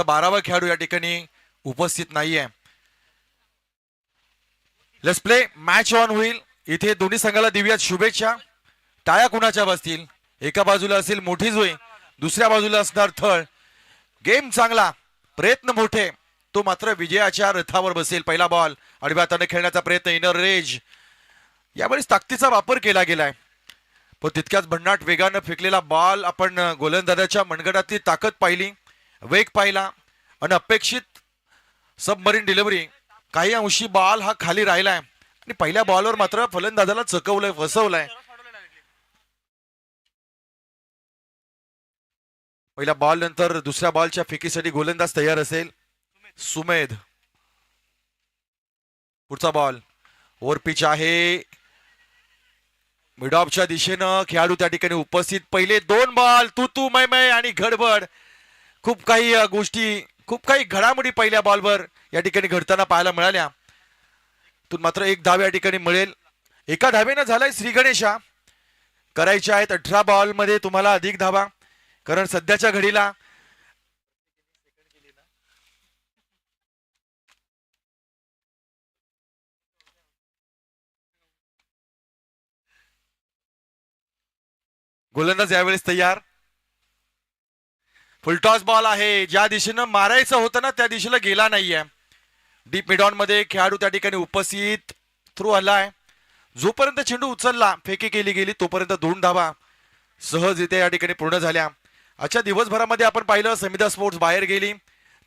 12वा खेळाडू या ठिकाणी उपस्थित नाहीये. लेट्स प्ले, मॅच ऑन होईल. इथे दोन्ही संघाला देऊयात शुभेच्छा. टाळ्या कुणाच्या बसतील? एका बाजूला असेल मोठी जुई, दुसऱ्या बाजूला असणार थळ. गेम चांगला, प्रयत्न मोठे, तो मात्र विजयाच्या रथावर बसेल. पहिला बॉल आडव्या हाताने खेळण्याचा प्रयत्न, इनर रेज. यावेळेस ताकदीचा वापर केला गेलाय, पण तितक्याच भन्नाट वेगानं फेकलेला बॉल. आपण गोलंदाजाच्या मनगटातली ताकद पाहिली, वेग पाहिला, आणि अपेक्षित सबमरीन डिलिव्हरी. काही अंशी बॉल हा खाली राहिलाय आणि पहिल्या बॉलवर मात्र फलंदाजाला चकवलंय, फसवलंय. पहिल्या बॉल नंतर दुसऱ्या बॉलच्या फेकीसाठी गोलंदाज तयार असेल. सुमेध, पुढचा बॉल ओव्हर पिच आहे. मिड ऑफच्या दिशेनं खेळाडू त्या ठिकाणी उपस्थित. पहिले 2 बॉल तू मै मै आणि गडबड. खूप काही गोष्टी, खूप काही घडामोडी पहिल्या बॉलवर या ठिकाणी घडताना पाहायला मिळाल्या. तून मात्र 1 धाव या ठिकाणी मिळेल. एका धावेनं झालाय श्री गणेशा. करायच्या आहेत 18 बॉल मध्ये तुम्हाला अधिक धावा, कारण सध्याच्या घडीला गोलंदाज यावेळेस तयार. फुलटॉस बॉल आहे, ज्या दिशेनं मारायचं होतं ना त्या दिशेला गेला नाहीये. डीप मिडॉन मध्ये खेळाडू त्या ठिकाणी उपस्थित. थ्रू आलाय. जोपर्यंत चेंडू उचलला, फेकी केली गेली, तोपर्यंत 2 धावा सहजरित्या या ठिकाणी पूर्ण झाल्या. आजच्या दिवसभरामध्ये आपण पाहिलं, समिधा स्पोर्ट्स बाहेर गेली,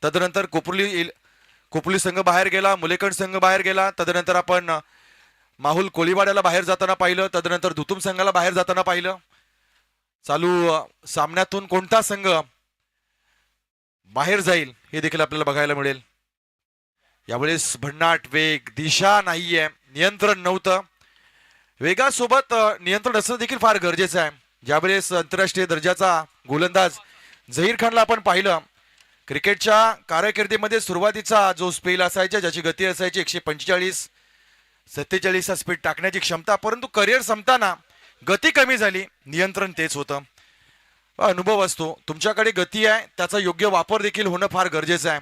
तदनंतर कोपली संघ बाहेर गेला, मुलेकंड संघ बाहेर गेला, तदनंतर आपण माहुल कोळीवाड्याला बाहेर जाताना पाहिलं, तदनंतर दुतुम संघाला बाहेर जाताना पाहिलं. चालू सामन्यातून कोणता संघ बाहेर जाईल हे देखील आपल्याला बघायला मिळेल. यावेळेस भन्नाट वेग, दिशा नाहीये, नियंत्रण नव्हतं. वेगासोबत नियंत्रण असणं देखील फार गरजेचं आहे. ज्यावेळेस आंतरराष्ट्रीय दर्जाचा गोलंदाज झहीर खानला आपण पाहिलं, क्रिकेटच्या कारकिर्दीमध्ये सुरुवातीचा जो स्पेल असायचा, ज्याची गती असायची 145-47 चा स्पीड टाकण्याची क्षमता, परंतु करिअर संपताना गती कमी झाली, नियंत्रण तेच होतं. अनुभव असतो, तुमच्याकडे गती आहे, त्याचा योग्य वापर देखील होणं फार गरजेचं आहे.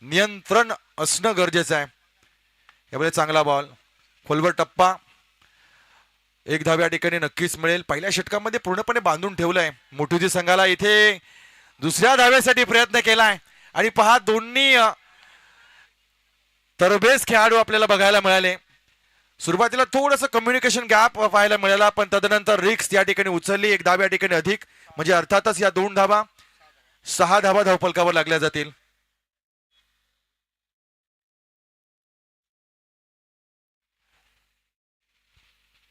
नियंत्रण असणं गरजेचं आहे. यावेळी चांगला बॉल, खोलवर टप्पा. 1 धाव या ठिकाणी नक्कीच मिळेल. पहिल्या षटकामध्ये पूर्णपणे बांधून ठेवलंय मोठुजी संघाला. इथे दुसऱ्या धाव्यासाठी प्रयत्न केलाय आणि पहा, दोन्ही तरबेज खेळाडू आपल्याला बघायला मिळाले. सुरुवातीला थोडंसं कम्युनिकेशन गॅप पाहायला मिळाला, पण तदनंतर रिक्स या ठिकाणी उचलली. 1 धाव या ठिकाणी अधिक, म्हणजे अर्थातच या 2 धावा 6 धावा धावफलकावर लागल्या जातील.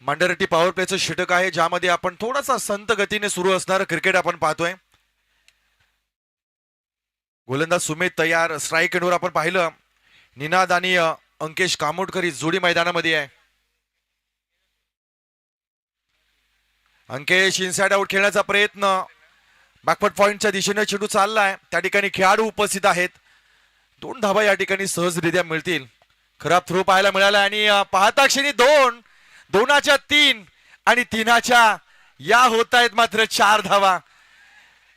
मांडरटी पॉवर प्लेचं षटक आहे, ज्यामध्ये आपण थोडासा संत गतीने सुरू असणारं क्रिकेट आपण पाहतोय. गोलंदाज सुमेध तयार. स्ट्राईक एंडवर आपण पाहिलं, निनाद आणि अंकेश कामोडकर जोडी मैदानामध्ये आहे. अंकेश इनसाइड आउट खेळण्याचा प्रयत्न, बॅकफुट पॉइंटच्या दिशेने चेंडू चाललाय, त्या ठिकाणी खेळाडू उपस्थित आहेत. 2 धावा या ठिकाणी सहजरित्या मिळतील. खराब थ्रो पाहायला मिळाला आणि पाहता क्षणी 2च्या 3 आणि 3च्या या होत आहेत मात्र 4 धावा.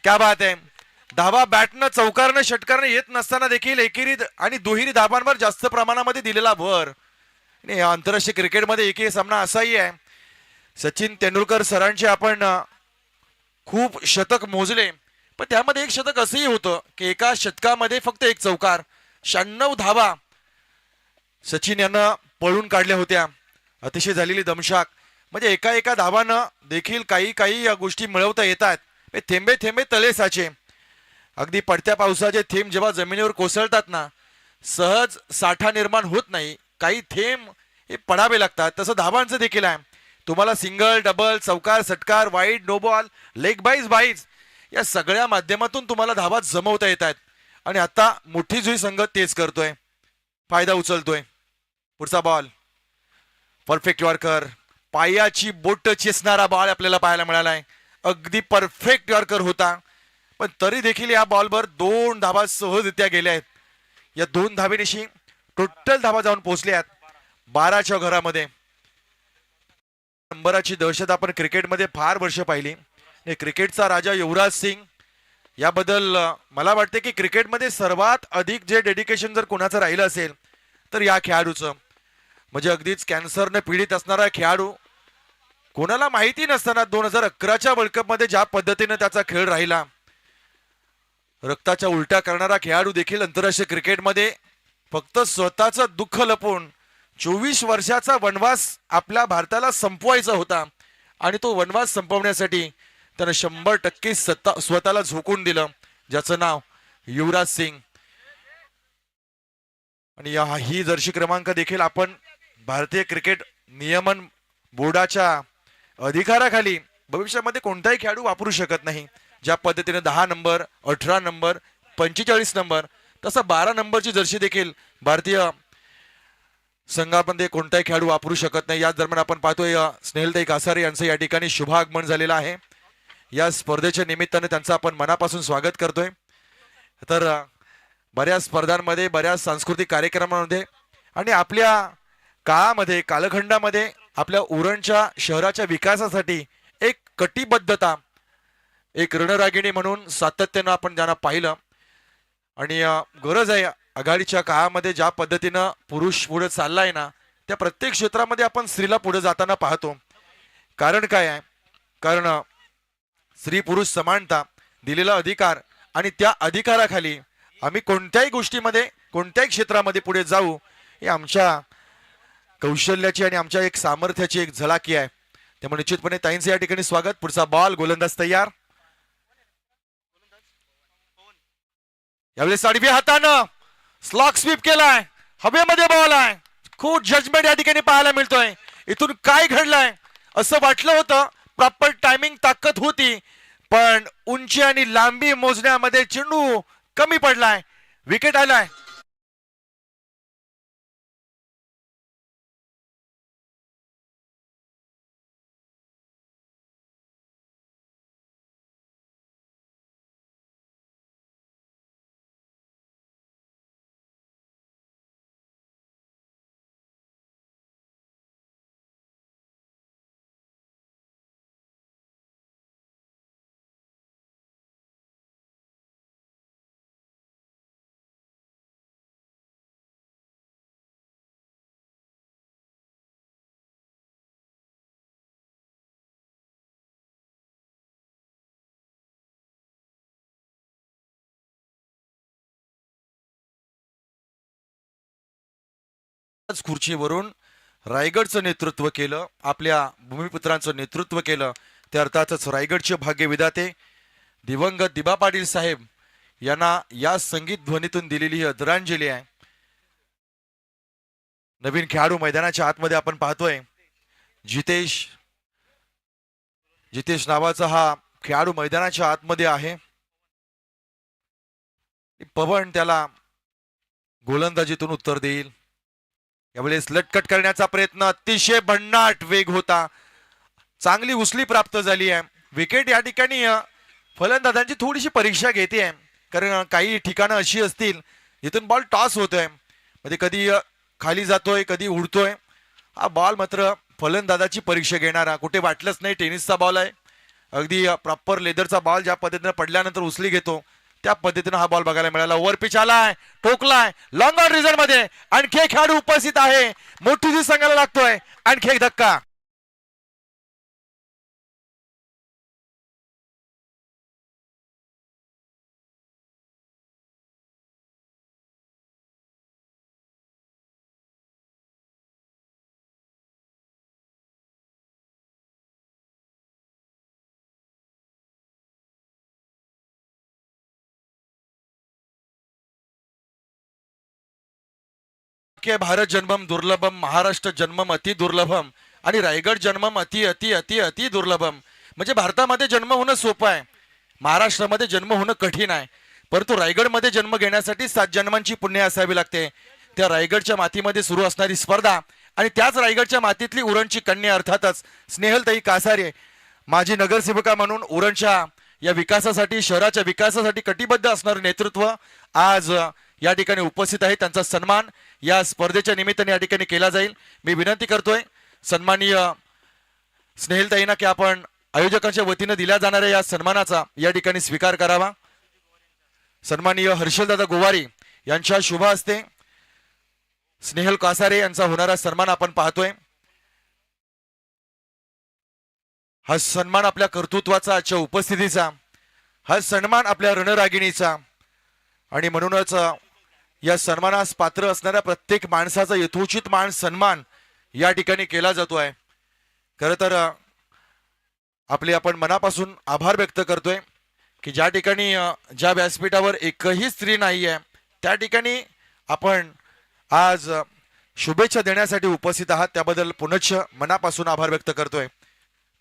क्या बात आहे. धावा बॅटनं, चौकारनं, षटकारनं येत नसताना देखील एकेरी आणि दुहेरी धाबांवर जास्त प्रमाणामध्ये दिलेला भर. आणि आंतरराष्ट्रीय क्रिकेटमध्ये एकही सामना असाही आहे. सचिन तेंडुलकर सरांचे आपण खूप शतक मोजले, पण त्यामध्ये एक शतक असंही होतं की एका शतकामध्ये फक्त 1 चौकार, 96 धावा सचिन यांना पळून काढल्या होत्या. अतिशय झालेली दमशाक, म्हणजे एका धावानं देखील काही या गोष्टी मिळवता येतात. थेंबे थेंबे तळे साचे. अगदी पडत्या पावसाचे थेंब जेव्हा जमिनीवर कोसळतात ना, सहज साठा निर्माण होत नाही, काही थेंब हे पडावे लागतात. तसं धावांचं देखील आहे. तुम्हाला सिंगल, डबल, चौकार, षटकार, वाईड, नो बॉल, लेग बाईज या सगळ्या माध्यमातून तुम्हाला धावा जमवता येतात. आणि आता मोठी जुई संघ तेच करतोय, फायदा उचलतोय. पुढचा बॉल परफेक्ट यॉर्कर, पायाची बोट चेसणारा बॉल आपल्याला पाहायला मिळालाय. अगदी परफेक्ट यॉर्कर होता, पण तरी देखील या बॉलवर 2 धावा सहजरित्या गेल्या आहेत. या 2 धावेनिशी टोटल धावा जाऊन पोहोचल्यात 12च्या घरामध्ये. नंबराची दहशत आपण क्रिकेटमध्ये फार वर्ष पाहिली. क्रिकेटचा राजा युवराज सिंग याबद्दल मला वाटते की क्रिकेटमध्ये सर्वात अधिक जे डेडिकेशन जर कोणाचं राहिलं असेल तर या खेळाडूचं, म्हणजे अगदीच कॅन्सरने पीडित असणारा खेळाडू, कोणाला माहिती नसताना 2011च्या वर्ल्ड कप मध्ये ज्या पद्धतीने त्याचा खेळ राहिला, रक्ताच्या उलट्या करणारा खेळाडू देखील आंतरराष्ट्रीय क्रिकेटमध्ये फक्त स्वतःचं दुःख लपवून 24 वर्षाचा वनवास आपल्या भारताला संपवायचा होता आणि तो वनवास संपवण्यासाठी त्यानं 100% स्वतःला झोकून दिलं, ज्याचं नाव युवराज सिंग. आणि ही जर्सी क्रमांक देखील आपण भारतीय क्रिकेट नियमन बोर्डाच्या अधिकाराखाली भविष्यामध्ये कोणताही खेळाडू वापरू शकत नाही. ज्या पद्धतीने 10 नंबर, 18 नंबर, 45 नंबर, तसं 12 नंबरची जर्सी देखील भारतीय संघामध्ये कोणताही खेळाडू वापरू शकत नाही. याच दरम्यान आपण पाहतोय स्नेहलताई कासारे यांचं या ठिकाणी शुभागमन झालेलं आहे. या स्पर्धेच्या निमित्ताने त्यांचं आपण मनापासून स्वागत करतोय. तर बऱ्याच स्पर्धांमध्ये, बऱ्याच सांस्कृतिक कार्यक्रमांमध्ये आणि आपल्या काळामध्ये, कालखंडामध्ये आपल्या उरणच्या शहराच्या विकासासाठी एक कटिबद्धता, एक रणरागिणी म्हणून सातत्यानं आपण त्यांना पाहिलं. आणि गरज आहे आघाडीच्या काळामध्ये ज्या पद्धतीनं पुरुष पुढे चाललाय ना, त्या प्रत्येक क्षेत्रामध्ये आपण स्त्रीला पुढे जाताना पाहतो. कारण काय आहे? कारण स्त्री पुरुष समानता, दिलेला अधिकार आणि त्या अधिकाराखाली आम्ही कोणत्याही गोष्टीमध्ये, कोणत्याही क्षेत्रामध्ये पुढे जाऊ, हे आमच्या कौशल्याची आणि आमच्या एक सामर्थ्याची एक झलाकी आहे. त्यामुळे निश्चितपणे ताईंचे या ठिकाणी स्वागत. पुढचा बॉल, गोलंदाज तयार. यावेळेस आडव्या हातानं स्लॉग स्वीप केलाय, हवेमध्ये बॉल आहे. खूप जजमेंट या ठिकाणी पाहायला मिळतोय. इथून काय घडलंय असं वाटलं होतं, प्रॉपर टायमिंग, ताकद होती, पण उंची आणि लांबी मोजण्यामध्ये चेंडू कमी पडलाय, विकेट आलाय. खुर्चीवरून रायगडचं नेतृत्व केलं, आपल्या भूमिपुत्रांचं नेतृत्व केलं. ते अर्थातच रायगडचे भाग्यविधाते दिवंगत दिबा पाटील साहेब यांना या संगीत ध्वनीतून दिलेली आदरांजली आहे. नवीन खेळाडू मैदानाच्या आतमध्ये आपण पाहतोय, जितेश नावाचा हा खेळाडू मैदानाच्या आतमध्ये आहे. पवन त्याला गोलंदाजीतून उत्तर देईल. यावेळेस लटकट करण्याचा प्रयत्न, अतिशय भन्नाट वेग होता, चांगली उचली प्राप्त झाली आहे. विकेट या ठिकाणी फलंदाजांची थोडीशी परीक्षा घेते आहे, कारण काही ठिकाणं अशी असतील जिथून बॉल टॉस होतोय, म्हणजे कधी खाली जातोय, कधी उडतोय. हा बॉल मात्र फलंदाजाची परीक्षा घेणारा, कुठे वाटलंच नाही टेनिसचा बॉल आहे, अगदी प्रॉपर लेदरचा बॉल ज्या पद्धतीने पडल्यानंतर उचली घेतो त्या पद्धतीने हा बॉल बघायला मिळाला. ओव्हर पिच आलाय, ठोकलाय, लॉंग ऑन रिझल्ट मध्ये आणखी एक खेळाडू उपस्थित आहे. मोठी जी सांगायला लागतोय, आणखी एक धक्का. भारत जन्मम दुर्लभम, महाराष्ट्र जन्मम अति दुर्लभम आणि रायगड जन्मम अति अति अति अति दुर्लभम. म्हणजे भारतामध्ये जन्म होणं सोपं आहे, महाराष्ट्रामध्ये जन्म होणं कठीण आहे, परंतु रायगडमध्ये जन्म घेण्यासाठी 7 जन्मांची पुण्य असावी लागते. त्या रायगडच्या मातीमध्ये सुरू असणारी स्पर्धा आणि त्याच रायगडच्या मातीतली उरणची कन्या अर्थातच स्नेहलताई कासारे, माजी नगरसेविका म्हणून उरणच्या या विकासासाठी, शहराच्या विकासासाठी कटिबद्ध असणारे नेतृत्व आज या ठिकाणी उपस्थित आहे. त्यांचा सन्मान या स्पर्धेच्या निमित्ताने या ठिकाणी केला जाईल. मी विनंती करतोय सन्माननीय स्नेहलताईंना की आपण आयोजकांच्या वतीने दिल्या जाणाऱ्या या सन्मानाचा या ठिकाणी स्वीकार करावा. सन्माननीय हर्षलदादा गोवारी यांच्या शुभ हस्ते स्नेहल कासारे यांचा होणारा सन्मान आपण पाहतोय। हा सन्मान आपल्या कर्तृत्वाचा, आजच्या उपस्थितीचा, हा सन्मान आपल्या रणरागिणीचा आणि म्हणूनच या सन्मानास पात्र असणाऱ्या प्रत्येक माणसाचा यथोचित मान सन्मान या ठिकाणी केला जातोय। खरं तर आपले आपण मनापासून आभार व्यक्त करतोय की ज्या ठिकाणी ज्या व्यासपीठावर एकही स्त्री नाही आहे त्या ठिकाणी आपण आज शुभेच्छा देण्यासाठी उपस्थित आहात, त्याबद्दल पुनश्च मनापासून आभार व्यक्त करतोय।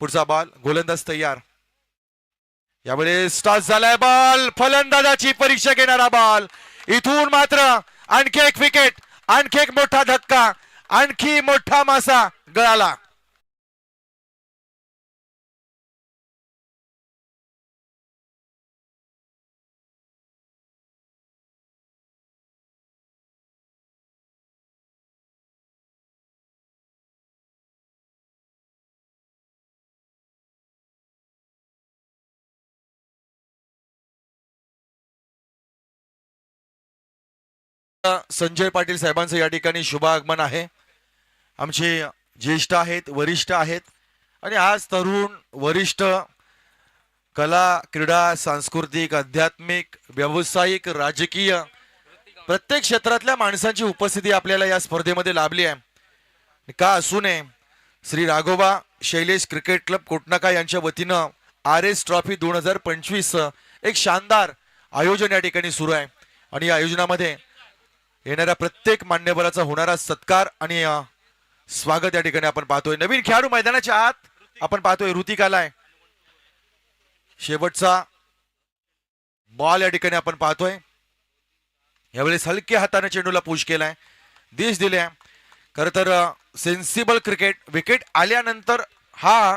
पुढचा बॉल गोलंदाज तयार, यावेळेस टॉस झालाय, बॉल फलंदाजाची परीक्षा घेणारा बॉल, इथून मात्र आणखी एक विकेट, आणखी एक मोठा धक्का, आणखी मोठा मासा गळाला। संजय पाटील साहेबांचं या ठिकाणी शुभ आगमन आहे। आमचे ज्येष्ठ आहेत, वरिष्ठ आहेत आणि आज तरुण वरिष्ठ कला, क्रीडा, सांस्कृतिक, आध्यात्मिक, व्यावसायिक, राजकीय प्रत्येक क्षेत्रातल्या माणसांची उपस्थिती आपल्याला या स्पर्धेमध्ये लाभली आहे। का असू नये, श्री राघोबा शैलेश क्रिकेट क्लब कोटनाका यांच्या वतीनं RS ट्रॉफी 2025 एक शानदार आयोजन या ठिकाणी सुरू आहे आणि या आयोजनामध्ये येणाऱ्या प्रत्येक मान्यवराचा होणारा सत्कार आणि स्वागत या ठिकाणी आपण पाहतोय। नवीन खेळाडू मैदानाच्या आत आपण पाहतोय ऋतिकाला आहे, शेवटचा बॉल या ठिकाणी आपण पाहतोय। यावेळेस हलक्या हाताने चेंडूला पुश केलाय, दिश दिले। खर तर सेन्सिबल क्रिकेट, विकेट आल्यानंतर हा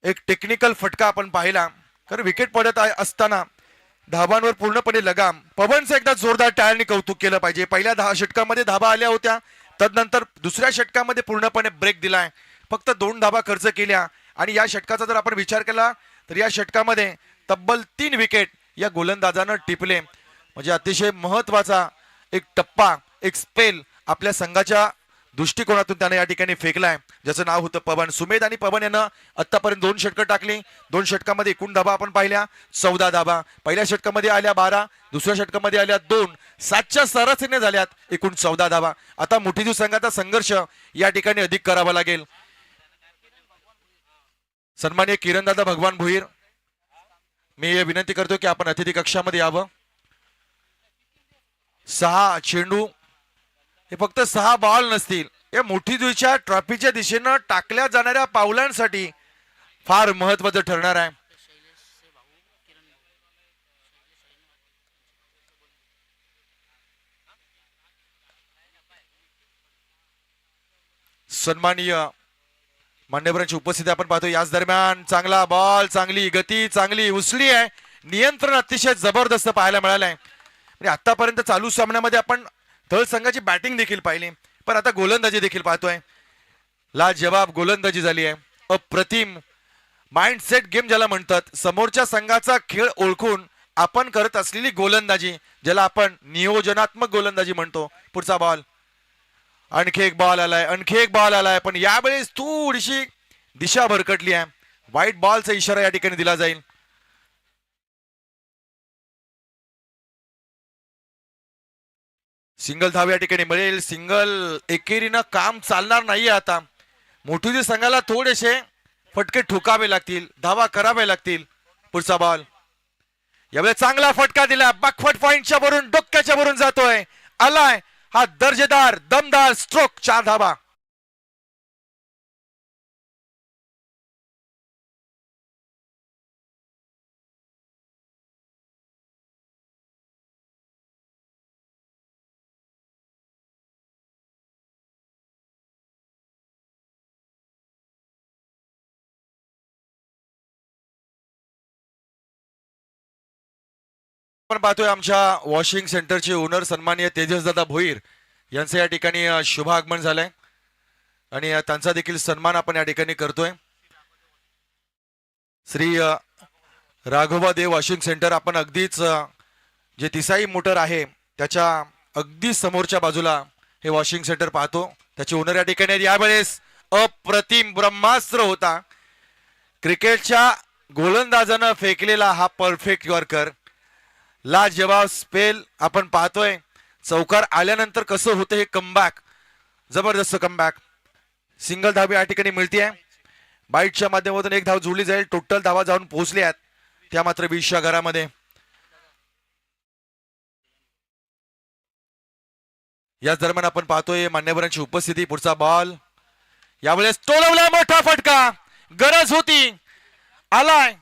एक टेक्निकल फटका आपण पाहिला, कारण विकेट पडत असताना धाबांवर पूर्णपणे लगाम। पवनचं एकदा जोरदार टाळ्यांनी कौतुक केलं पाहिजे। पहिल्या 10 षटकामध्ये धाबा आल्या होत्या, तदनंतर दुसऱ्या षटकामध्ये पूर्णपणे ब्रेक दिलाय, फक्त 2 धाबा खर्च केल्या आणि या षटकाचा जर आपण विचार केला तर या षटकामध्ये तब्बल 3 विकेट या गोलंदाजानं टिपले, म्हणजे अतिशय महत्वाचा एक टप्पा, एक स्पेल आपल्या संघाच्या दृष्टिकोनातून त्याने या ठिकाणी फेकलाय, ज्याचं नाव होतं पवन। सुमेध आणि पवन यांना आतापर्यंत 2 षटकं टाकली, 2 षटकामध्ये एकूण धाबा आपण पाहिल्या 14 धाबा, पहिल्या षटकामध्ये आल्या 12, दुसऱ्या षटकामध्ये आल्या 2, 7च्या सरासरीने झाल्यात एकूण 14 धाबा। आता मोठीजू संघाचा संघर्ष या ठिकाणी अधिक करावा लागेल। सन्माननीय किरणदादा भगवान भोईर, मी विनंती करतो की आपण अतिथी कक्षामध्ये यावं। 6 चेंडू, हे फक्त 6 बॉल नसतील, या मोठी जुईच्या ट्रॉफीच्या दिशेनं टाकल्या जाणाऱ्या पावलांसाठी फार महत्वाचं ठरणार आहे। सन्माननीय मान्यवरांची उपस्थिती आपण पाहतो। याच दरम्यान चांगला बॉल, चांगली गती, चांगली उसळी आहे, नियंत्रण अतिशय जबरदस्त पाहायला मिळालंय। म्हणजे आतापर्यंत चालू सामन्यामध्ये आपण तळ संघाची बॅटिंग देखील पाहिली, पण आता गोलंदाजी देखील पाहतोय। लाजवाब गोलंदाजी झाली आहे, अप्रतिम माइंडसेट गेम ज्याला म्हणतात, समोरच्या संघाचा खेळ ओळखून आपण करत असलेली गोलंदाजी, ज्याला आपण नियोजनात्मक गोलंदाजी म्हणतो। पुढचा बॉल, आणखी एक बॉल आलाय, आणखी एक बॉल आलाय, पण यावेळेस थोडीशी दिशा भरकटली आहे, व्हाईट बॉलचा इशारा या ठिकाणी दिला जाईल। सिंगल धाव या ठिकाणी मिळेल, सिंगल एकेरीनं काम चालणार नाहीये। आता मोठीजी संघाला थोडेसे फटके ठोकावे लागतील, धावा करावे लागतील। पुढचा बॉल, यावेळेस चांगला फटका दिला, बॅकफुट पॉइंटच्या वरून, डोक्याच्या वरून जातोय, आलाय हा दर्जेदार दमदार स्ट्रोक, 4 धावा। आपण पाहतोय आमच्या वॉशिंग सेंटरचे ओनर सन्माननीय तेजसदादा भोईर यांचं या ठिकाणी शुभ आगमन झालंय आणि त्यांचा देखील सन्मान आपण या ठिकाणी करतोय। श्री राघोबा देव वॉशिंग सेंटर, आपण अगदीच जे तिसाई मोटर आहे त्याच्या अगदी समोरच्या बाजूला हे वॉशिंग सेंटर पाहतो. त्याचे ओनर या ठिकाणी आहेत. यावेळेस अप्रतिम ब्रह्मास्त्र होता. क्रिकेटच्या गोलंदाजानं फेकलेला हा परफेक्ट यॉर्कर, लाजवाब स्पेल आपण पाहतोय. चौकार आल्यानंतर कसं होतं हे कमबॅक, जबरदस्त कमबॅक. सिंगल धाव या ठिकाणी मिळते. बाईटच्या माध्यमातून एक धाव जोडली जाईल. टोटल धावा जाऊन पोहोचल्या आहेत त्या मात्र 20च्या घरामध्ये. याच दरम्यान आपण पाहतोय मान्यवरांची उपस्थिती. पुढचा बॉल यावेळेस टोलवला, मोठा फटका, गरज होती, आलाय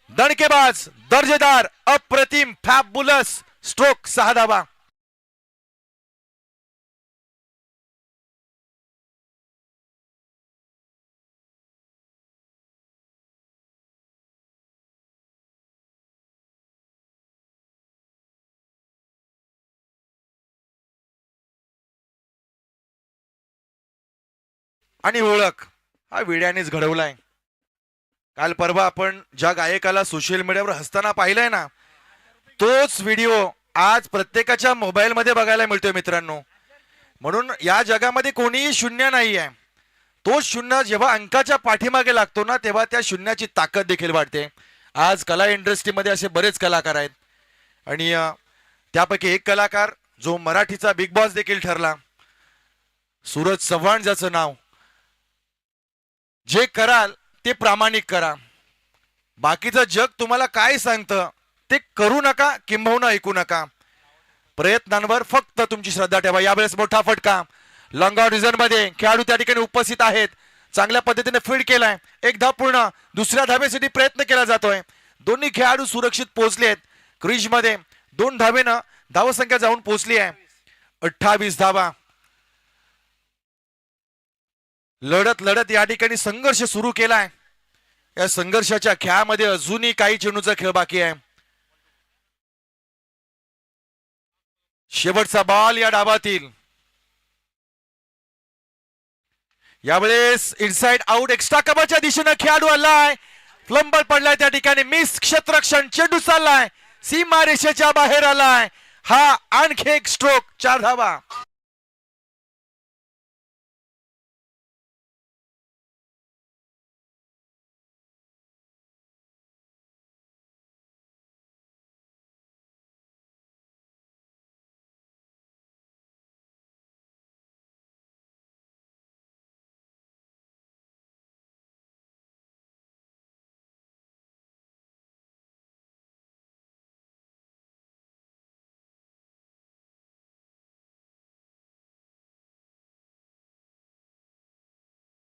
दणकेबाज, दर्जेदार, अप्रतिम, फॅबुलस स्ट्रोक, 6 धावा. आणि ओळख हा विड्यानेच घडवलाय. काल परवा आपण ज्या गायकाला सोशल मीडियावर हसताना पाहिलंय ना, तोच व्हिडिओ आज प्रत्येकाच्या मोबाईल मध्ये बघायला मिळतोय मित्रांनो. म्हणून या जगामध्ये कोणीही शून्य नाही आहे. तो शून्य जेव्हा अंकाच्या पाठीमागे लागतो ना, तेव्हा त्या शून्याची ताकद देखील वाढते. आज कला इंडस्ट्रीमध्ये असे बरेच कलाकार आहेत आणि त्यापैकी एक कलाकार जो मराठीचा बिग बॉस देखील ठरला, सूरज चव्हाण, ज्याचं नाव, जे कराल ते प्रामाणिक करा. बाकीचं जग तुम्हाला काय सांगतं ते करू नका, किंबहुना ऐकू नका. प्रयत्नांवर फक्त तुमची श्रद्धा ठेवा. यावेळेस मोठा फटका, लॉंग ऑन रिझन मध्ये खेळाडू त्या ठिकाणी उपस्थित आहेत. चांगल्या पद्धतीने फील्ड केलाय. एक धाव पूर्ण. दुसऱ्या धावेसाठी प्रयत्न केला जातोय. दोन्ही खेळाडू सुरक्षित पोहोचले आहेत क्रीज मध्ये. 2 धावेनं धावसंख्या जाऊन पोहोचली आहे 28 धावा. लढत लढत या ठिकाणी संघर्ष सुरू केलाय. या संघर्षाच्या खेळामध्ये अजूनही काही चेंडूचा खेळ बाकी आहे. शेवटचा बॉल या डावातील. यावेळेस इनसाइड आउट, एक्स्ट्रा कव्हरच्या दिशेने खेळाडू आलाय. फ्लंबल पडलाय त्या ठिकाणी. मिस क्षेत्ररक्षण, चेंडू चाललाय, सीमा रेषेच्या बाहेर आलाय. हा आणखी एक स्ट्रोक, 4 धावा.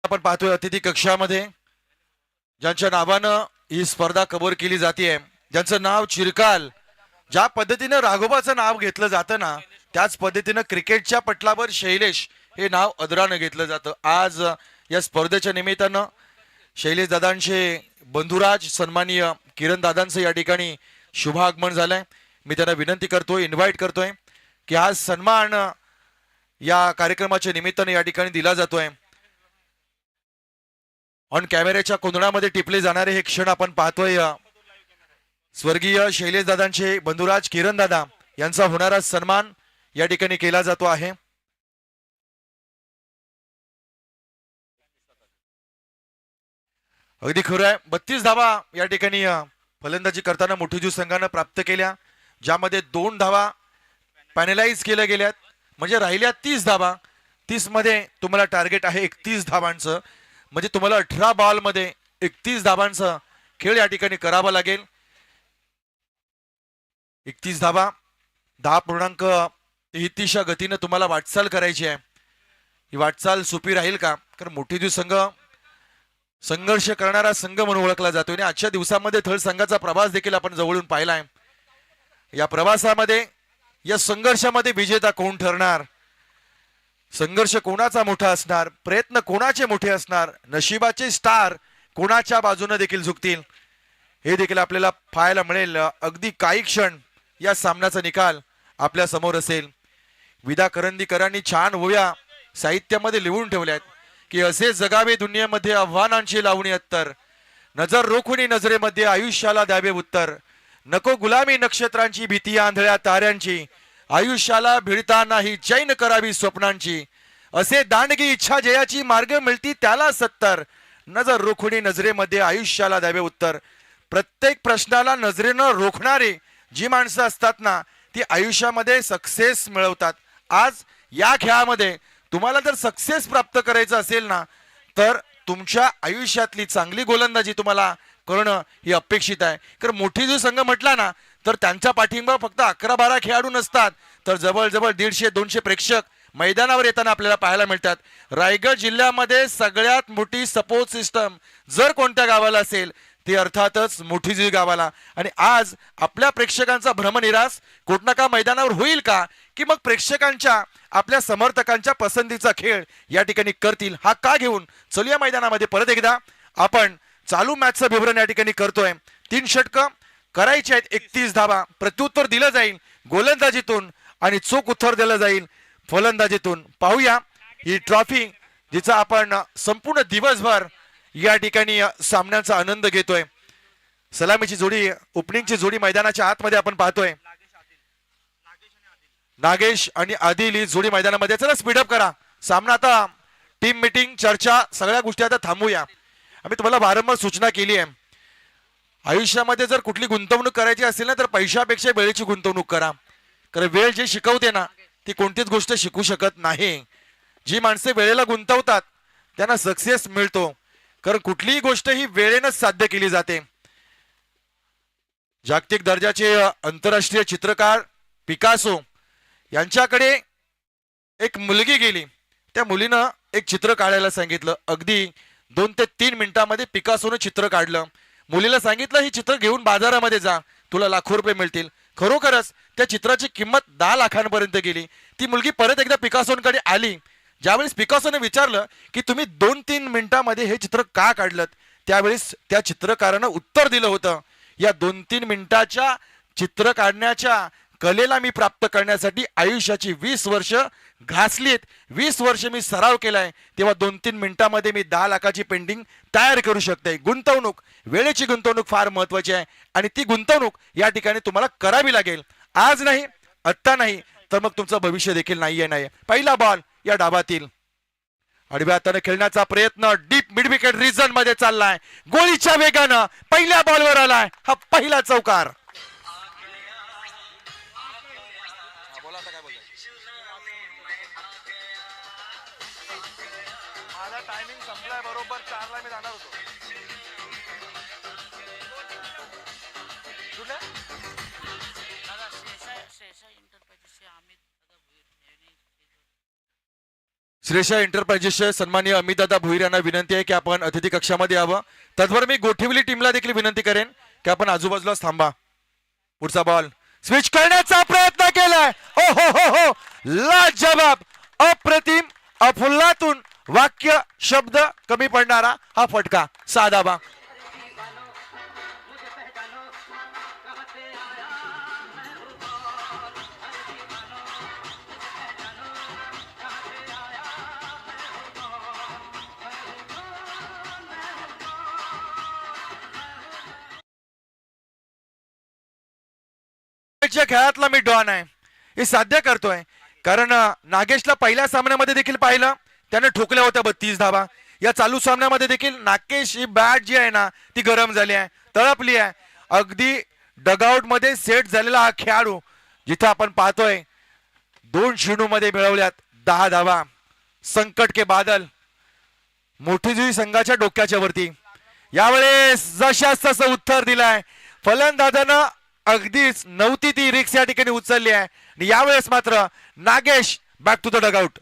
आपण पाहतोय अतिथी कक्षामध्ये ज्यांच्या नावानं ही स्पर्धा कव्हर केली जाते, ज्यांचं नाव चिरकाल, ज्या पद्धतीनं राघोबाचं नाव घेतलं जातं ना, त्याच पद्धतीनं क्रिकेटच्या पटलावर शैलेश हे नाव आदरानं घेतलं जातं. आज या स्पर्धेच्या निमित्तानं शैलेश दादांचे बंधुराज सन्माननीय किरण दादांचं या ठिकाणी शुभागमन झालंय. मी त्यांना विनंती करतोय, इन्व्हाइट करतोय की हा सन्मान या कार्यक्रमाच्या निमित्तानं या ठिकाणी दिला जातोय. ऑन कॅमेऱ्याच्या कोंदणामध्ये टिपले जाणारे हे क्षण आपण पाहतोय. स्वर्गीय शैलेश दादांचे बंधुराज किरण दादा यांचा होणारा सन्मान या ठिकाणी केला जातो आहे. अगदी खरं आहे. 32 धावा या ठिकाणी फलंदाजी करताना मोठीजू संघानं प्राप्त केल्या, ज्यामध्ये 2 धावा पॅनलाइज केल्या गेल्यात. म्हणजे राहिल्या 30 धावा. 30 मध्ये तुम्हाला टार्गेट आहे 31 धावांचं. म्हणजे तुम्हाला 18 बॉल मध्ये 31 धावांचा खेळ या ठिकाणी करावा लागेल. 31 धावा 10.33 गतीने तुम्हाला वाटचाल करायची आहे. ही वाटचाल सोपी राहील का? कारण मोठीजू संघ संघर्ष करणारा संघ म्हणून ओळखला जातो आणि आजच्या दिवसामध्ये थळ संघाचा प्रवास देखील आपण जवळून पाहिलाय. या प्रवासामध्ये, या संघर्षामध्ये विजेता कोण ठरणार, संघर्ष कोणाचा मोठा असणार, प्रयत्न कोणाचे मोठे असणार, नशिबाचे स्टार कोणाच्या बाजूने देखील झुकतील, हे देखील आपल्याला पाहायला मिळेल. अगदी काही क्षण या सामन्याचा निकाल आपल्या समोर असेल. विदा करंदीकरांनी छान ओव्या साहित्यामध्ये लिहून ठेवल्यात की असे जगावे दुनियेमध्ये आव्हानांची लावणी अत्तर, नजर रोखुनी नजरेमध्ये आयुष्याला द्यावे उत्तर, नको गुलामी नक्षत्रांची भीती आंधळ्या ताऱ्यांची, आयुष्याला भिडता नाही चैन करावी स्वप्नांची, असे दांडगी इच्छा जयाची मार्ग मिळती त्याला सत्तर, नजर रोखुनी नजरेमध्ये आयुष्याला द्यावे उत्तर. प्रत्येक प्रश्नाला नजरेनं रोखणारी जी माणसं असतात ना ती आयुष्यामध्ये सक्सेस मिळवतात. आज या खेळामध्ये तुम्हाला जर सक्सेस प्राप्त करायचं असेल ना तर तुमच्या आयुष्यातली चांगली गोलंदाजी तुम्हाला करणं ही अपेक्षित आहे. कारण मोठी जो संघ म्हटला ना तर त्यांचा पाठिंबा फक्त 11-12 खेळाडू नसतात तर जवळजवळ 150-200 प्रेक्षक मैदानावर येताना आपल्याला पाहायला मिळतात. रायगड जिल्ह्यामध्ये सगळ्यात मोठी सपोर्ट सिस्टम जर कोणत्या गावाला असेल ती अर्थातच मोठीजुई गावाला. आणि आज आपल्या प्रेक्षकांचा भ्रमनिरास कोटनाका मैदानावर होईल का की मग प्रेक्षकांच्या आपल्या समर्थकांच्या पसंतीचा खेळ या ठिकाणी करतील हा का घेऊन चलूया मैदानामध्ये परत एकदा आपण चालू मॅचचं विवरण या ठिकाणी करतोय. 3 षटकं करायचे आहेत, 31 धावा, प्रत्युत्तर दिलं जाईल गोलंदाजीतून आणि चोख उत्तर दिलं जाईल फलंदाजीतून. पाहूया ही ट्रॉफी जिचा आपण संपूर्ण दिवसभर या ठिकाणी सामन्याचा आनंद घेतोय. सलामीची जोडी, ओपनिंगची जोडी मैदानाच्या आतमध्ये आपण पाहतोय. नागेश आणि आदिल ही जोडी मैदानामध्ये. चला स्पीडअप करा सामना. आता टीम मीटिंग, चर्चा, सगळ्या गोष्टी आता थांबूया. आम्ही तुम्हाला वारंवार सूचना केली आहे आयुष्यामध्ये जर कुठली गुंतवणूक करायची असेल ना तर पैशापेक्षा वेळेची गुंतवणूक करा. कारण वेळ जे शिकवते ना ती कोणतीच गोष्ट शिकू शकत नाही. जी माणसे वेळेला गुंतवतात त्यांना सक्सेस मिळतो. कारण कुठलीही गोष्ट ही वेळेनंच साध्य केली जाते. जागतिक दर्जाचे आंतरराष्ट्रीय चित्रकार पिकासो यांच्याकडे एक मुलगी गेली. त्या मुलीनं एक चित्र काढायला सांगितलं. अगदी 2 ते 3 मिनिटांमध्ये पिकासोनं चित्र काढलं. मुलीला सांगितलं ही चित्र घेऊन बाजारामध्ये जा, तुला लाखो रुपये मिळतील. खरोखरच त्या चित्राची किंमत 10 लाखांपर्यंत गेली. ती मुलगी परत एकदा पिकासोंकडे आली. ज्यावेळेस पिकासोने विचारलं की तुम्ही 2-3 मिनिटांमध्ये हे चित्र का काढलं त्यावेळेस त्या चित्रकारानं उत्तर दिलं होतं या 2-3 मिनिटाच्या चित्र काढण्याच्या कलेला मी प्राप्त करण्यासाठी आयुष्याची 20 वर्ष घासलीत, 20 वर्ष मी सराव केलाय, तेव्हा 2-3 मिनिटांमध्ये मी 10 लाखाची पेंटिंग तयार करू शकते. गुंतवणूक, वेळेची गुंतवणूक फार महत्वाची आहे आणि ती गुंतवणूक या ठिकाणी तुम्हाला करावी लागेल. आज नाही, आत्ता नाही तर मग तुमचं भविष्य देखील नाही. पहिला बॉल या डावातील आडव्या हाताने खेळण्याचा प्रयत्न डीप मिड विकेट रिजन मध्ये चाललाय. गोळीच्या वेगानं पहिल्या बॉलवर आलाय हा पहिला चौकार. माझा टायमिंग संपलाय, बरोबर 4 ला मी जाणार होतो. श्रेषा एंटरप्राइजेसचे सन्माननीय अमितदादा भोईर यांना विनंती आहे की आपण अतिथी कक्षामध्ये यावं. तत्वर मी गोठिवली टीमला देखील विनंती करेन की आपण आजूबाजूलाच थांबा. पुढचा बॉल स्विच करण्याचा प्रयत्न केलाय. ओ हो हो हो, लाजवाब, अप्रतिम, अफुल्लातून वाक्य शब्द कमी पडणारा हा फटका. 6 धावा. खेळातला मी डॉन आहे हे साध्य करतोय. कारण नागेशला पहिल्या सामन्यामध्ये देखील पाहिलं, त्याने ठोकल्या होत्या 32 धावा. या चालू सामन्यामध्ये देखील नागेश ही बॅट जी आहे ना ती गरम झाली आहे, तळपली आहे. अगदी डगआउट मध्ये सेट झालेला हा खेळाडू जिथे आपण पाहतोय 2 चेंडू मध्ये मिळवल्यात 10 धावा. संकट के बादल मोठी जुई संघाच्या डोक्याच्या वरती. यावेळेस जशास तसं उत्तर दिलाय फलंदाजानं. अगदीच नव्हती ती रिक्स या ठिकाणी उचलली आहे आणि यावेळेस मात्र Nagesh back to the dugout.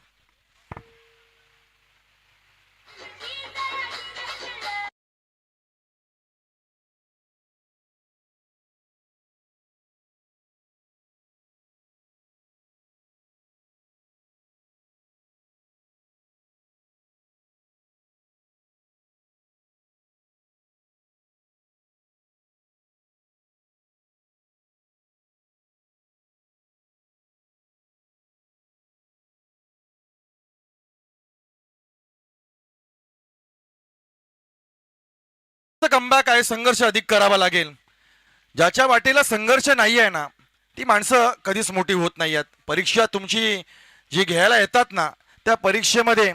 Comeback आहे, संघर्ष अधिक करावा लागेल. ज्याच्या वाटेला संघर्ष नाही आहे ना, ती माणसं कधीच मोठी होत नाही आहेत. परीक्षा तुमची जी घ्यायला येतात ना, त्या परीक्षेमध्ये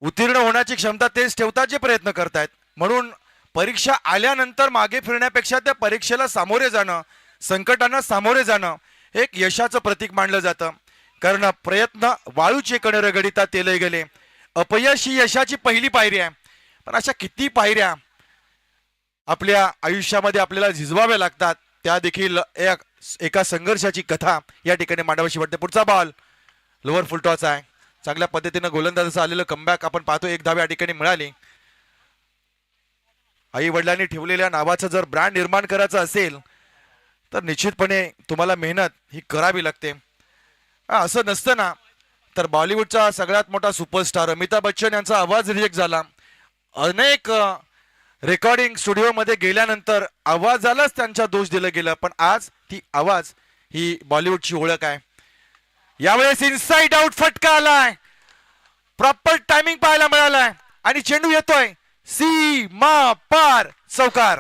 उत्तीर्ण होण्याची क्षमता तेच ठेवतात जे प्रयत्न करतायत. म्हणून परीक्षा आल्यानंतर मागे फिरण्यापेक्षा त्या परीक्षेला सामोरे जाणं, संकटांना सामोरे जाणं हे एक यशाचं प्रतीक मानलं जातं. कारण प्रयत्न वाळूचे कण रगडिता तेले गेले. अपयश ही यशाची पहिली पायरी आहे. पण अशा किती पायऱ्या आपल्या आयुष्यामध्ये आपल्याला झिजवाव्या लागतात. त्या देखील एका संघर्षाची कथा या ठिकाणी मांडावीशी वाटते. पुढचा बॉल लोअर फुलटॉस आहे. चांगल्या पद्धतीनं गोलंदाजाचं आलेलं कमबॅक आपण पाहतो. एक धाव या ठिकाणी मिळाली. आई वडिलांनी ठेवलेल्या नावाचं जर ब्रँड निर्माण करायचं असेल तर निश्चितपणे तुम्हाला मेहनत ही करावी लागते. असं नसतं ना तर बॉलिवूडचा सगळ्यात मोठा सुपरस्टार अमिताभ बच्चन यांचा आवाज रिजेक्ट झाला. अनेक रेकॉर्डिंग स्टुडिओमध्ये गेल्यानंतर आवाजालाच त्यांचा दोष दिला गेला. पण आज ती आवाज ही बॉलिवूडची ओळख आहे. यावेळेस इनसाइड आउट फटका आलाय. प्रॉपर टायमिंग पाहायला मिळालाय आणि चेंडू येतोय सीमा पार चौकार.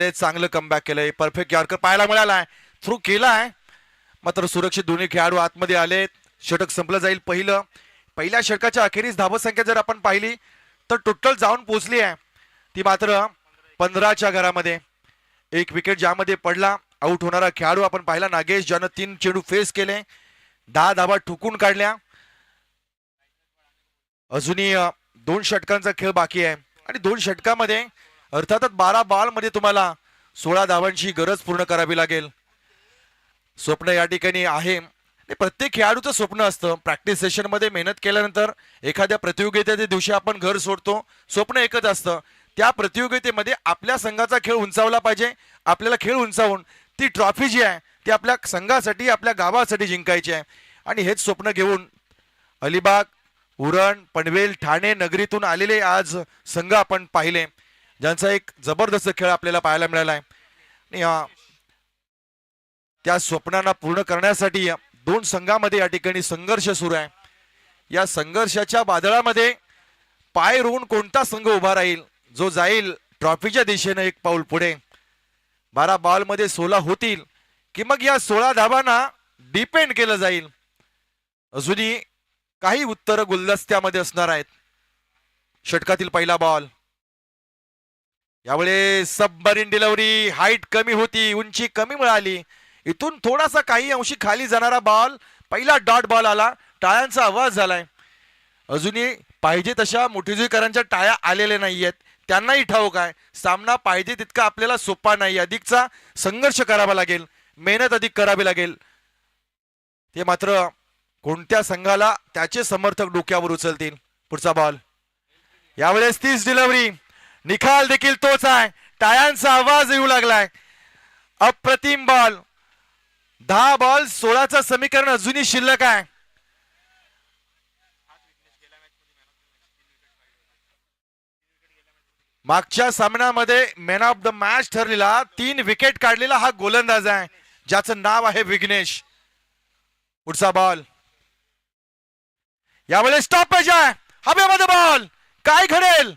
चांगलं कमबॅक केलंय. परफेक्ट यॉर्कर पाहायला मिळालाय. थ्रू केलाय मात्र सुरक्षित दोन्ही खेळाडू आतमध्ये आलेत. षटक संपलं जाईल. पहिल्या षटकाच्या अखेरीस धावसंख्या जर आपण पाहिली तर टोटल जाऊन पोहोचली आहे ती मात्र 15च्या घरामध्ये. एक विकेट ज्यामध्ये पडला. आउट होणारा खेळाडू आपण पाहिला नागेश, ज्यानं 3 चेंडू फेस केले, 10 धावा ठुकून काढल्या. अजूनही 2 षटकांचा खेळ बाकी आहे आणि 2 षटकामध्ये अर्थातच 12 बॉल मध्ये तुम्हाला 16 धावांची गरज पूर्ण करावी लागेल. स्वप्न या ठिकाणी आहे. प्रत्येक खेळाडूचं स्वप्न असतं. प्रॅक्टिस सेशन मध्ये मेहनत केल्यानंतर एखाद्या प्रतियोगितेच्या दिवशी आपण घर सोडतो. स्वप्न एकच असतं, त्या प्रतियोगितेमध्ये आपल्या संघाचा खेळ उंचावला पाहिजे. आपल्याला खेळ उंचावून ती ट्रॉफी जी आहे ती आपल्या संघासाठी, आपल्या गावासाठी जिंकायची आहे. आणि हेच स्वप्न घेऊन अलिबाग, उरण, पनवेल, ठाणे नगरीतून आलेले आज संघ आपण पाहिले, ज्यांचा एक जबरदस्त खेळ आपल्याला पाहायला मिळाला आहे. आणि त्या स्वप्नांना पूर्ण करण्यासाठी 2 संघामध्ये या ठिकाणी संघर्ष सुरू आहे. या संघर्षाच्या वादळामध्ये पाय रोवून कोणता संघ उभा राहील, जो जाईल ट्रॉफीच्या दिशेने एक पाऊल पुढे. 12 बॉल मध्ये 16 होतील की मग या 16 धावांना डिपेंड केलं जाईल. अजूनही काही उत्तर गुलदस्त्यामध्ये असणार आहेत. षटकातील पहिला बॉल. यावेळेस सबमरीन डिलिव्हरी. हाईट कमी होती, उंची कमी मिळाली. इथून थोडासा काही अंशी खाली जाणारा बॉल. पहिला डॉट बॉल आला. टाळ्यांचा आवाज झालाय. अजूनही पाहिजे तशा मोठीजुईकरांच्या टाळ्या आलेल्या नाहीयेत. त्यांनाही ठाऊक आहे सामना पाहिजे तितका आपल्याला सोपा नाही. अधिकचा संघर्ष करावा लागेल, मेहनत अधिक करावी लागेल. ते मात्र कोणत्या संघाला त्याचे समर्थक डोक्यावर उचलतील. पुढचा बॉल. यावेळेस 30 डिलिव्हरी. निकाल देखील तोच आहे. टाळ्यांचा आवाज येऊ लागलाय. अप्रतिम बॉल. 10 बॉल 16चं समीकरण अजूनही शिल्लक आहे. मागच्या सामन्यामध्ये मॅन ऑफ द मॅच ठरलेला, 3 विकेट काढलेला हा गोलंदाज आहे, ज्याचं नाव आहे विघ्नेश. पुढचा बॉल. यावेळेस स्टॉपेज आहे. हवेमध्ये बॉल. काय घडेल?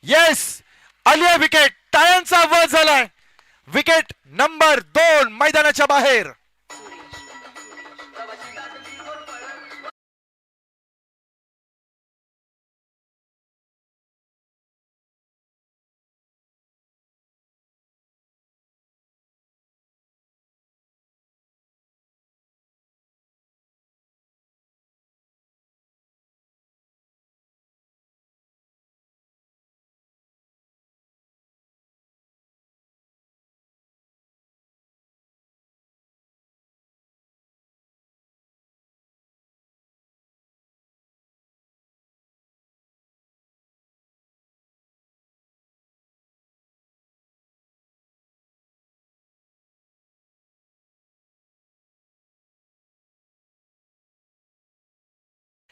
येस, आली आहे विकेट. टाळ्यांचा आवाज झालाय. विकेट नंबर 2 मैदानाच्या बाहेर.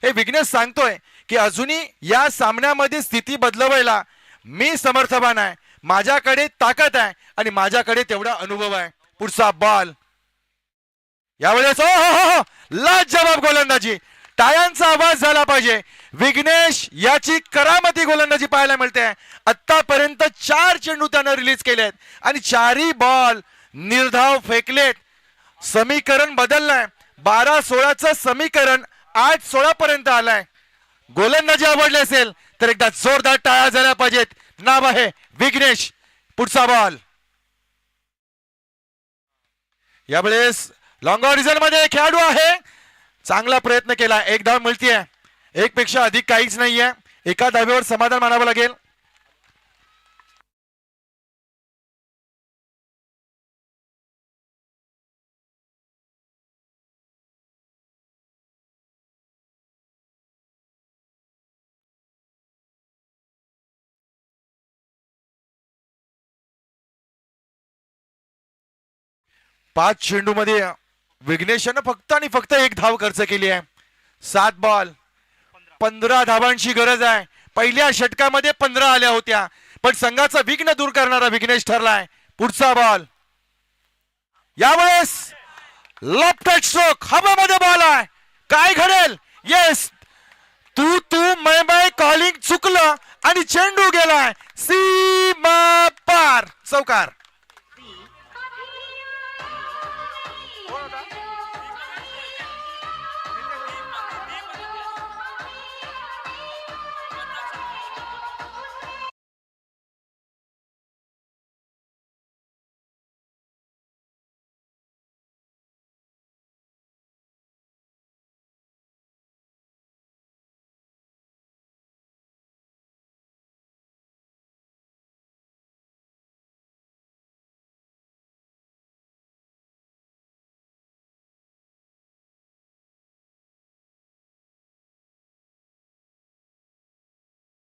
हे विघ्नेश सांगतोय की अजूनही या सामन्यामध्ये स्थिती बदलवायला मी समर्थवान आहे, माझ्याकडे ताकद आहे आणि माझ्याकडे तेवढा अनुभव आहे. पुढचा बॉल यावेळेस लाजवाब गोलंदाजी, टाळ्यांचा आवाज झाला पाहिजे. विघ्नेश याची करामती गोलंदाजी पाहायला मिळते. आतापर्यंत 4 चेंडू त्यानं रिलीज केलेत आणि 4ही बॉल निर्धाव फेकलेत. समीकरण बदललंय, 12-16चं समीकरण 8-16 पर्यंत आलाय. गोलंदाजी आवडली असेल तर एकदा जोरदार टाळ्या झाल्या पाहिजेत. नाव आहे विघ्नेश. पुढचा बॉल यावेळेस लॉंग ऑरिजन मध्ये खेळाडू आहे, चांगला प्रयत्न केला. एक धाव मिळतीये, एक पेक्षा अधिक काहीच नाहीये. एका धावेवर समाधान मानावं लागेल. पाच चेंडू मध्ये विघ्नेशनं फक्त आणि फक्त एक धाव खर्च केली आहे. 7 बॉल 15 धावांची गरज आहे. पहिल्या षटकामध्ये 15 आल्या होत्या, पण संघाचा विघ्न दूर करणारा विघ्नेश ठरलाय. पुढचा बॉल यावेळेस लेफ्ट स्ट्रोक, हवेमध्ये बॉल आहे. काय घडेल? येस, तू मै कॉलिंग चुकलं आणि चेंडू गेलाय सीमा पार. चौकार.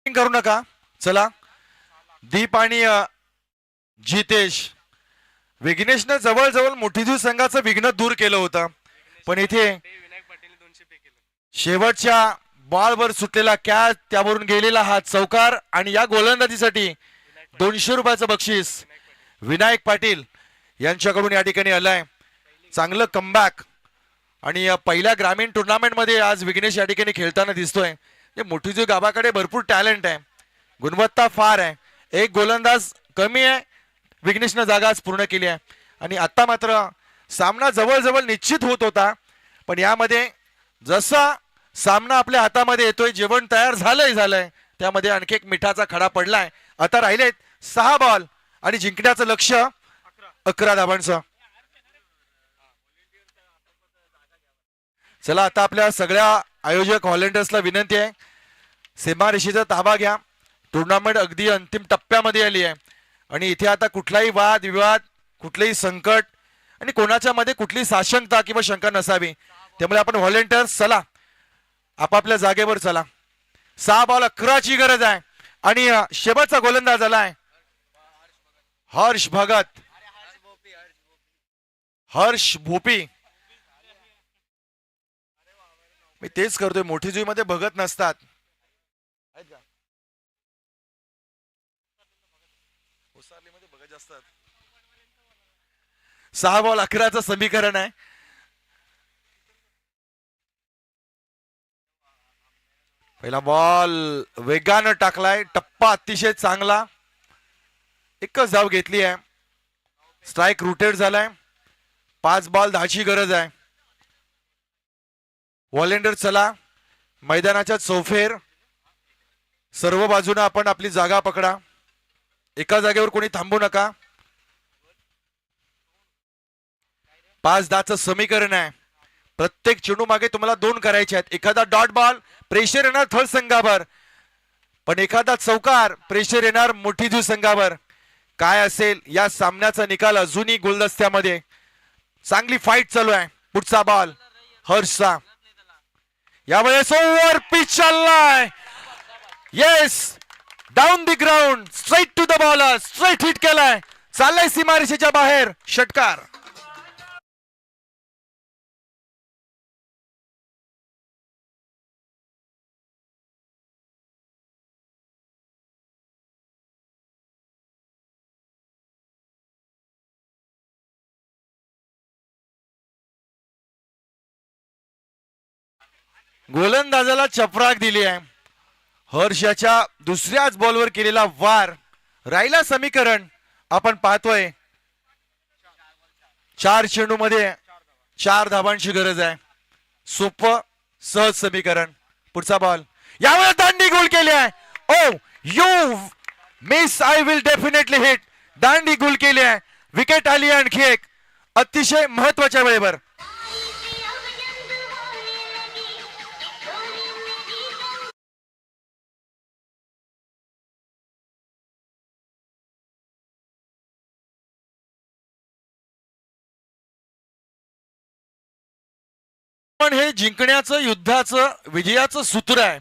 करू नका. चला, दीप आणि जितेश, विघ्नेशनं जवळजवळ मोठीजू संघाचं विघ्न दूर केलं होतं, पण इथे शेवटच्या बॉलवर सुटलेला कॅच, त्यावरून गेलेला हा चौकार आणि या गोलंदाजीसाठी 200 रुपयाचं बक्षीस विनायक पाटील यांच्याकडून या ठिकाणी आलंय. चांगलं कमबॅक आणि पहिल्या ग्रामीण टुर्नामेंट मध्ये आज विघ्नेश या ठिकाणी खेळताना दिसतोय. मोठीजू गावाकडे भरपूर टॅलेंट आहे, गुणवत्ता फार आहे. एक गोलंदाज कमी आहे, विघ्नेशनं जागा आज पूर्ण केली आहे. आणि आता मात्र सामना जवळजवळ निश्चित होत होता, पण यामध्ये जसा सामना आपल्या हातामध्ये येतोय, जेवण तयार झालंय, त्यामध्ये आणखी एक मिठाचा खडा पडलाय. आता राहिलेत 6 बॉल आणि जिंकण्याचं लक्ष 11 धावांचं. चला, आता आपल्या सगळ्या आयोजक व्हॉलेंटियर्सला विनंती आहे, सीमारेषेचा ताबा घ्या. टुर्नामेंट अगदी अंतिम टप्प्यामध्ये आली आहे आणि इथे आता कुठलाही वाद विवाद, कुठलेही संकट आणि कोणाच्या मध्ये कुठली साशंकता किंवा शंका नसावी. त्यामुळे आपण व्हॉलेंटियर्स चला, आपापल्या जागेवर चला. 6 बॉल 11ची गरज आहे आणि शेवटचा गोलंदाज आलाय हर्ष भगत, हर्ष भोपी. मी तेच करतोय, मोठी जुई मध्ये भगत नसतात. 6 बॉल 11चं समीकरण आहे. पहिला बॉल वेगानं टाकलाय, टप्पा अतिशय चांगला. एकच धाव घेतली आहे, स्ट्राइक रुटेड झालाय. 5 बॉल 10ची गरज आहे. व्हॉलेंटियर चला, मैदानाच्या चौफेर सर्व बाजूने आपण आपली जागा पकडा. एका जागेवर कोणी थांबू नका. 5-10चं समीकरण आहे. प्रत्येक चेंडू मागे तुम्हाला 2 करायचे आहेत. एखादा डॉट बॉल प्रेशर येणार थळ संघावर, पण एखादा चौकार प्रेशर येणार मोठीजू संघावर. काय असेल या सामन्याचा निकाल अजूनही गुलदस्त्यामध्ये. चांगली फाईट चालू आहे. पुढचा बॉल हर्षचा, यावेळेस ओव्हर पिच चाललाय. Yes, down the ground, straight to the bowler, straight hit केलाय. चाललाय सीमारेषेच्या बाहेर, षटकार. गोलंदाजाला चपराक दिली आहे. हर्षाच्या दुसऱ्याच बॉलवर केलेला वार. राहिला समीकरण आपण पाहतोय 4 चेंडू मध्ये 4 धाबांची गरज आहे. सोपं सहज समीकरण. पुढचा बॉल यावेळेस दांडी गोल केली आहे. Oh you miss I will definitely hit. दांडी गोल केली आहे. विकेट आली आणखी एक अतिशय महत्वाच्या वेळेवर. पण हे जिंकण्याचं युद्धाचं विजयाचं सूत्र आहे.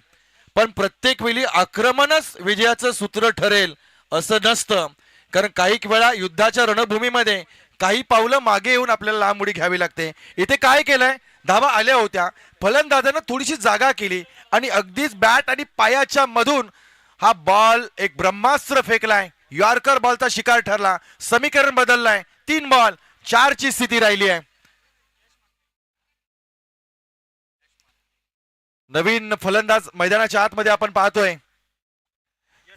पण प्रत्येक वेळी आक्रमणच विजयाचं सूत्र ठरेल असं नसतं. कारण काही वेळा युद्धाच्या रणभूमीमध्ये काही पावलं मागे येऊन आपल्याला लांब उडी घ्यावी लागते. इथे काय केलंय, धावा आल्या होत्या, फलंदाजानं थोडीशी जागा केली आणि अगदीच बॅट आणि पायाच्या मधून हा बॉल एक ब्रह्मास्त्र फेकलाय. यॉर्कर बॉलचा शिकार ठरला. समीकरण बदललाय. 3 बॉल 4 ची स्थिती राहिली आहे. नवीन फलंदाज मैदानाच्या आतमध्ये आपण पाहतोय.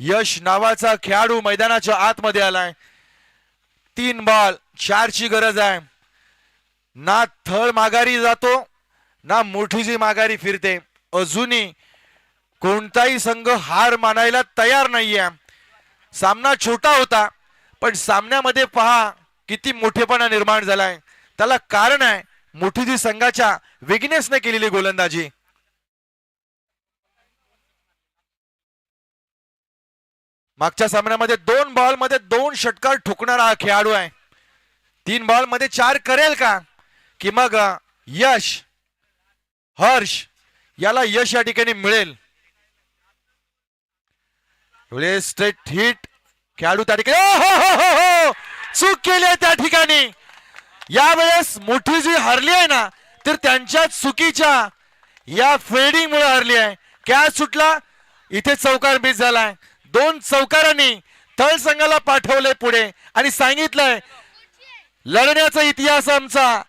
यश नावाचा खेळाडू मैदानाच्या आतमध्ये आलाय. 3 बॉल 4 ची गरज आहे. ना थळ माघारी जातो ना मोठीची माघारी फिरते. अजूनही कोणताही संघ हार मानायला तयार नाहीये. सामना छोटा होता पण सामन्यामध्ये पहा किती मोठेपणा निर्माण झालाय. त्याला कारण आहे मोठीजी संघाच्या वेगनेसने केलेली गोलंदाजी. मागच्या सामन्यामध्ये 2 बॉल मध्ये 2 षटकार ठोकणारा हा खेळाडू आहे. 3 बॉल मध्ये 4 करेल का, की मग यश हर्ष याला यश या ठिकाणी मिळेल. स्ट्रेट हिट खेळाडू त्या ठिकाणी चूक केली आहे त्या ठिकाणी. यावेळेस मोठी जी हरली आहे ना तर त्यांच्या चुकीच्या या फिल्डिंग मुळे हरली आहे. कॅच सुटला. इथे चौकार मिस झालाय. 2 चौकारांनी तळ संघाला पाठवले पुढे आणि सांगितलंय लढण्याचा इतिहास आमचा